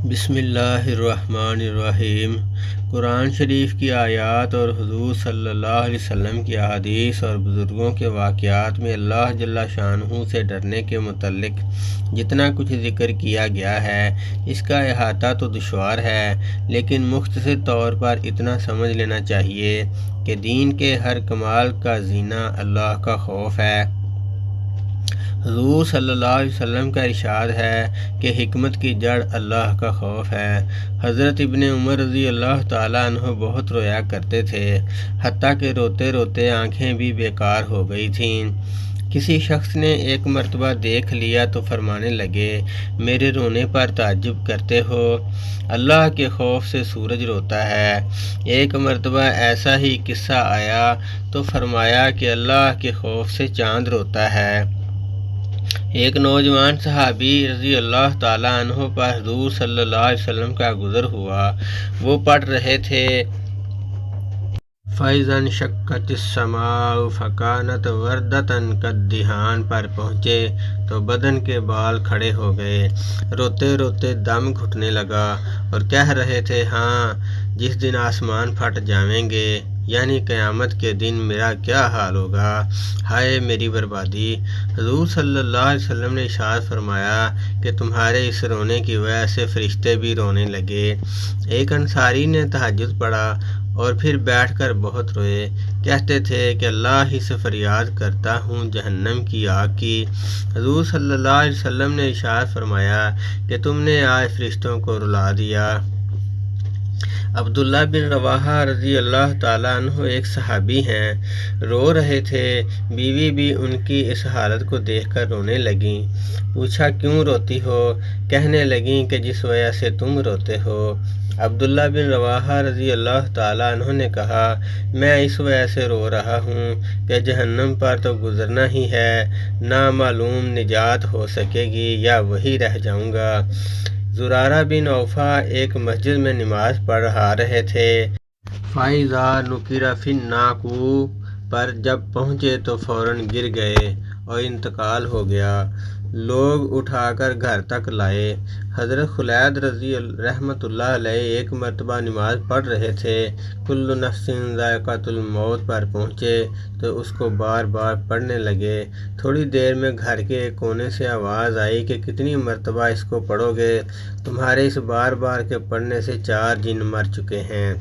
بسم اللہ الرحمن الرحیم۔ قرآن شریف کی آیات اور حضور صلی اللہ علیہ وسلم کی احادیث اور بزرگوں کے واقعات میں اللہ جل شانہ سے ڈرنے کے متعلق جتنا کچھ ذکر کیا گیا ہے اس کا احاطہ تو دشوار ہے، لیکن مختصر طور پر اتنا سمجھ لینا چاہیے کہ دین کے ہر کمال کا زینہ اللہ کا خوف ہے۔ حضور صلی اللہ علیہ وسلم کا ارشاد ہے کہ حکمت کی جڑ اللہ کا خوف ہے۔ حضرت ابن عمر رضی اللہ تعالیٰ عنہ بہت رویا کرتے تھے، حتیٰ کہ روتے روتے آنکھیں بھی بیکار ہو گئی تھیں۔ کسی شخص نے ایک مرتبہ دیکھ لیا تو فرمانے لگے، میرے رونے پر تعجب کرتے ہو؟ اللہ کے خوف سے سورج روتا ہے۔ ایک مرتبہ ایسا ہی قصہ آیا تو فرمایا کہ اللہ کے خوف سے چاند روتا ہے۔ ایک نوجوان صحابی رضی اللہ تعالیٰ عنہ پر حضور صلی اللہ علیہ وسلم کا گزر ہوا۔ وہ پڑھ رہے تھے، فَإِذَا انشَقَّتِ السَّمَاءُ فَكَانَتْ وَرْدَةً كَالدِّهَانِ پر پہنچے تو بدن کے بال کھڑے ہو گئے، روتے روتے دم گھٹنے لگا اور کہہ رہے تھے، ہاں جس دن آسمان پھٹ جائیں گے یعنی قیامت کے دن میرا کیا حال ہوگا، ہائے میری بربادی۔ حضور صلی اللہ علیہ وسلم نے ارشاد فرمایا کہ تمہارے اس رونے کی وجہ سے فرشتے بھی رونے لگے۔ ایک انصاری نے تہجد پڑھا اور پھر بیٹھ کر بہت روئے، کہتے تھے کہ اللہ ہی سے فریاد کرتا ہوں جہنم کی آگ کی۔ حضور صلی اللہ علیہ وسلم نے ارشاد فرمایا کہ تم نے آج فرشتوں کو رلا دیا۔ عبداللہ بن رواحہ رضی اللہ تعالیٰ عنہ ایک صحابی ہیں، رو رہے تھے، بیوی بھی ان کی اس حالت کو دیکھ کر رونے لگیں۔ پوچھا کیوں روتی ہو؟ کہنے لگیں کہ جس وجہ سے تم روتے ہو۔ عبداللہ بن رواحہ رضی اللہ تعالیٰ عنہ نے کہا، میں اس وجہ سے رو رہا ہوں کہ جہنم پر تو گزرنا ہی ہے، نہ معلوم نجات ہو سکے گی یا وہی رہ جاؤں گا۔ زرارہ بن اوفا ایک مسجد میں نماز پڑھ رہے تھے۔ فَإِذَا نُقِرَ فِي النَّاقُورِ پر جب پہنچے تو فوراً گر گئے اور انتقال ہو گیا۔ لوگ اٹھا کر گھر تک لائے۔ حضرت خالد رحمۃ اللہ علیہ ایک مرتبہ نماز پڑھ رہے تھے، کل نفس ذائقۃ الموت پر پہنچے تو اس کو بار بار پڑھنے لگے۔ تھوڑی دیر میں گھر کے ایک کونے سے آواز آئی کہ کتنی مرتبہ اس کو پڑھو گے؟ تمہارے اس بار بار کے پڑھنے سے 4 جن مر چکے ہیں۔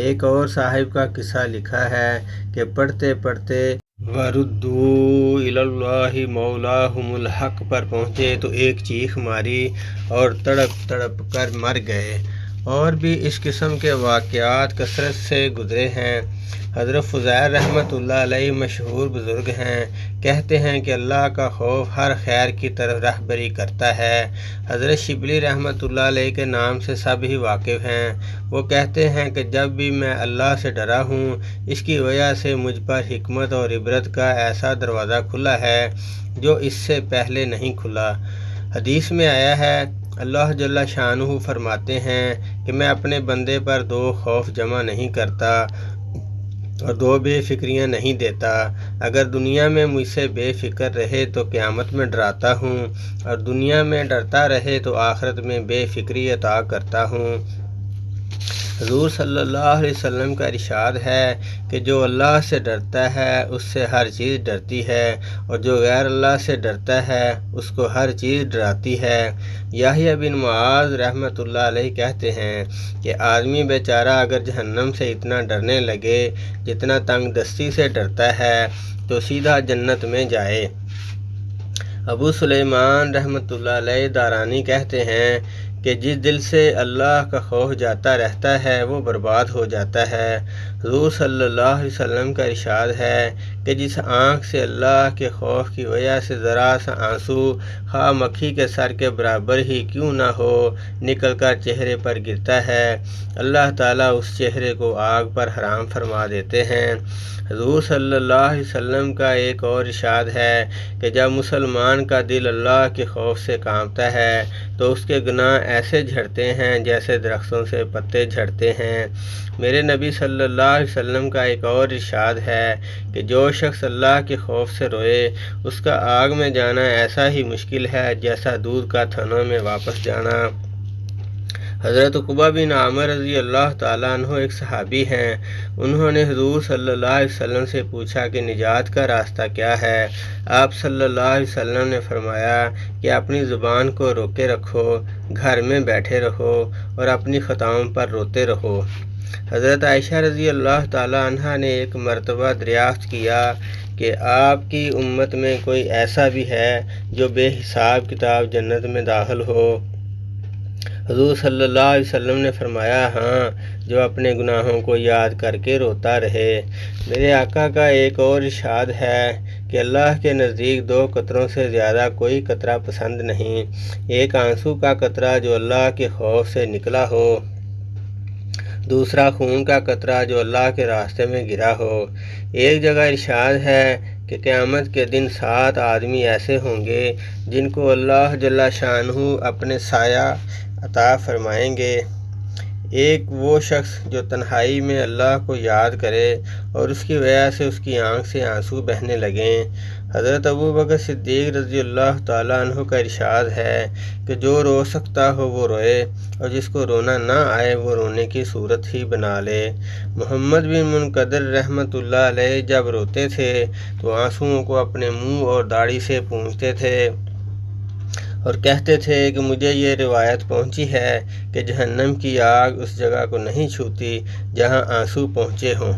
ایک اور صاحب کا قصہ لکھا ہے کہ پڑھتے پڑھتے وَرُدُّوا إِلَى اللَّهِ مَوْلَاهُمُ الْحَقِّ پر پہنچے تو ایک چیخ ماری اور تڑپ تڑپ کر مر گئے۔ اور بھی اس قسم کے واقعات کثرت سے گزرے ہیں۔ حضرت فضیل رحمۃ اللہ علیہ مشہور بزرگ ہیں، کہتے ہیں کہ اللہ کا خوف ہر خیر کی طرف رہبری کرتا ہے۔ حضرت شبلی رحمۃ اللہ علیہ کے نام سے سب ہی واقف ہیں۔ وہ کہتے ہیں کہ جب بھی میں اللہ سے ڈرا ہوں اس کی وجہ سے مجھ پر حکمت اور عبرت کا ایسا دروازہ کھلا ہے جو اس سے پہلے نہیں کھلا۔ حدیث میں آیا ہے، اللہ جل شانہ فرماتے ہیں کہ میں اپنے بندے پر 2 خوف جمع نہیں کرتا اور 2 بے فکریاں نہیں دیتا۔ اگر دنیا میں مجھ سے بے فکر رہے تو قیامت میں ڈراتا ہوں، اور دنیا میں ڈرتا رہے تو آخرت میں بے فکری عطا کرتا ہوں۔ حضور صلی اللہ علیہ وسلم کا ارشاد ہے کہ جو اللہ سے ڈرتا ہے اس سے ہر چیز ڈرتی ہے، اور جو غیر اللہ سے ڈرتا ہے اس کو ہر چیز ڈراتی ہے۔ یحییٰ بن معاذ رحمۃ اللہ علیہ کہتے ہیں کہ آدمی بیچارہ اگر جہنم سے اتنا ڈرنے لگے جتنا تنگ دستی سے ڈرتا ہے تو سیدھا جنت میں جائے۔ ابو سلیمان رحمۃ اللہ علیہ دارانی کہتے ہیں کہ جس دل سے اللہ کا خوف جاتا رہتا ہے وہ برباد ہو جاتا ہے۔ حضور صلی اللہ علیہ وسلم کا ارشاد ہے کہ جس آنکھ سے اللہ کے خوف کی وجہ سے ذرا سا آنسو خواہ مکھی کے سر کے برابر ہی کیوں نہ ہو نکل کر چہرے پر گرتا ہے، اللہ تعالیٰ اس چہرے کو آگ پر حرام فرما دیتے ہیں۔ حضور صلی اللہ علیہ وسلم کا ایک اور ارشاد ہے کہ جب مسلمان کا دل اللہ کے خوف سے کانپتا ہے تو اس کے گناہ ایسے جھڑتے ہیں جیسے درختوں سے پتے جھڑتے ہیں۔ میرے نبی صلی اللہ علیہ وسلم کا ایک اور ارشاد ہے کہ جو شخص اللہ کے خوف سے روئے اس کا آگ میں جانا ایسا ہی مشکل ہے جیسا دودھ کا تھنوں میں واپس جانا۔ حضرت عقبہ بن عامر رضی اللہ تعالیٰ عنہ ایک صحابی ہیں۔ انہوں نے حضور صلی اللہ علیہ وسلم سے پوچھا کہ نجات کا راستہ کیا ہے؟ آپ صلی اللہ علیہ وسلم نے فرمایا کہ اپنی زبان کو روکے رکھو، گھر میں بیٹھے رہو اور اپنی خطاؤں پر روتے رہو۔ حضرت عائشہ رضی اللہ تعالیٰ عنہ نے ایک مرتبہ دریافت کیا کہ آپ کی امت میں کوئی ایسا بھی ہے جو بے حساب کتاب جنت میں داخل ہو؟ حضور صلی اللہ علیہ وسلم نے فرمایا، ہاں، جو اپنے گناہوں کو یاد کر کے روتا رہے۔ میرے آقا کا ایک اور ارشاد ہے کہ اللہ کے نزدیک 2 قطروں سے زیادہ کوئی قطرہ پسند نہیں، ایک آنسو کا قطرہ جو اللہ کے خوف سے نکلا ہو، دوسرا خون کا قطرہ جو اللہ کے راستے میں گرا ہو۔ ایک جگہ ارشاد ہے کہ قیامت کے دن 7 آدمی ایسے ہوں گے جن کو اللہ جل شانہ اپنے سایہ عطا فرمائیں گے۔ ایک وہ شخص جو تنہائی میں اللہ کو یاد کرے اور اس کی وجہ سے اس کی آنکھ سے آنسو بہنے لگیں۔ حضرت ابوبکر صدیق رضی اللہ تعالیٰ عنہ کا ارشاد ہے کہ جو رو سکتا ہو وہ روئے اور جس کو رونا نہ آئے وہ رونے کی صورت ہی بنا لے۔ محمد بن منقدر رحمۃ اللہ علیہ جب روتے تھے تو آنسوؤں کو اپنے منہ اور داڑھی سے پونچھتے تھے اور کہتے تھے کہ مجھے یہ روایت پہنچی ہے کہ جہنم کی آگ اس جگہ کو نہیں چھوتی جہاں آنسو پہنچے ہوں۔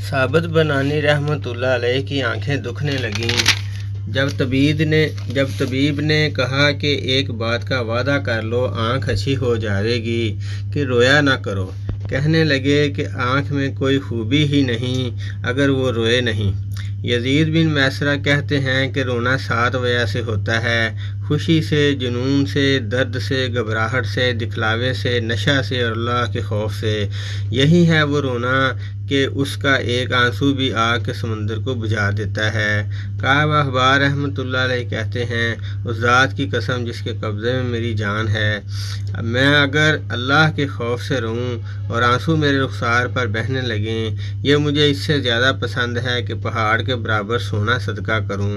ثابت بنانی رحمۃ اللہ علیہ کی آنکھیں دکھنے لگیں جب طبیب نے کہا کہ ایک بات کا وعدہ کر لو، آنکھ اچھی ہو جائے گی کہ رویا نہ کرو۔ کہنے لگے کہ آنکھ میں کوئی خوبی ہی نہیں اگر وہ روئے نہیں۔ یزید بن میسرہ کہتے ہیں کہ رونا 7 وجہ سے ہوتا ہے: خوشی سے، جنون سے، درد سے، گھبراہٹ سے، دکھلاوے سے، نشہ سے اور اللہ کے خوف سے۔ یہی ہے وہ رونا کہ اس کا ایک آنسو بھی آگ کے سمندر کو بجھا دیتا ہے۔ کعب احبار رحمۃ اللہ علیہ کہتے ہیں، اس ذات کی قسم جس کے قبضے میں میری جان ہے، میں اگر اللہ کے خوف سے روں اور آنسو میرے رخسار پر بہنے لگیں، یہ مجھے اس سے زیادہ پسند ہے کہ پہاڑ کے برابر سونا صدقہ کروں۔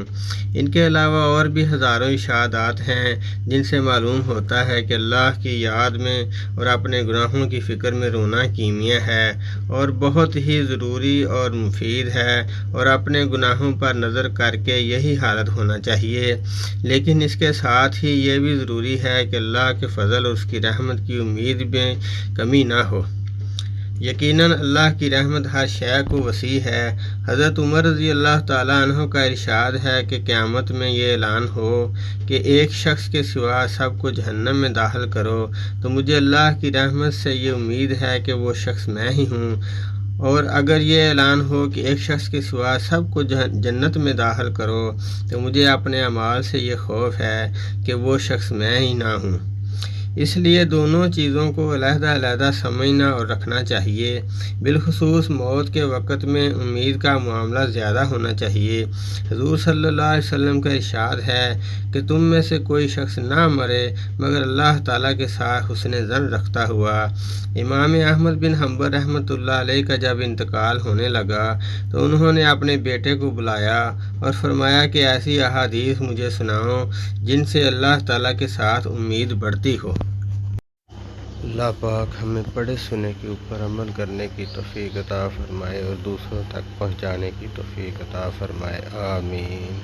ان کے علاوہ اور بھی ہزاروں اشارات ہیں جن سے معلوم ہوتا ہے کہ اللہ کی یاد میں اور اپنے گناہوں کی فکر میں رونا کیمیا ہے اور بہت ہی ضروری اور مفید ہے، اور اپنے گناہوں پر نظر کر کے یہی حالت ہونا چاہیے۔ لیکن اس کے ساتھ ہی یہ بھی ضروری ہے کہ اللہ کے فضل اور اس کی رحمت کی امید میں کمی نہ ہو۔ یقیناً اللہ کی رحمت ہر شے کو وسیع ہے۔ حضرت عمر رضی اللہ تعالیٰ عنہ کا ارشاد ہے کہ قیامت میں یہ اعلان ہو کہ ایک شخص کے سوا سب کو جہنم میں داخل کرو تو مجھے اللہ کی رحمت سے یہ امید ہے کہ وہ شخص میں ہی ہوں، اور اگر یہ اعلان ہو کہ ایک شخص کے سوا سب کو جنت میں داخل کرو تو مجھے اپنے اعمال سے یہ خوف ہے کہ وہ شخص میں ہی نہ ہوں۔ اس لیے دونوں چیزوں کو علیحدہ علیحدہ سمجھنا اور رکھنا چاہیے۔ بالخصوص موت کے وقت میں امید کا معاملہ زیادہ ہونا چاہیے۔ حضور صلی اللہ علیہ وسلم کا ارشاد ہے کہ تم میں سے کوئی شخص نہ مرے مگر اللہ تعالیٰ کے ساتھ حسن ظن رکھتا ہوا۔ امام احمد بن حنبل رحمۃ اللہ علیہ کا جب انتقال ہونے لگا تو انہوں نے اپنے بیٹے کو بلایا اور فرمایا کہ ایسی احادیث مجھے سناؤ جن سے اللہ تعالیٰ کے ساتھ امید بڑھتی ہو۔ اللہ پاک ہمیں پڑھے سنے کے اوپر عمل کرنے کی توفیق عطا فرمائے اور دوسروں تک پہنچانے کی توفیق عطا فرمائے، آمین۔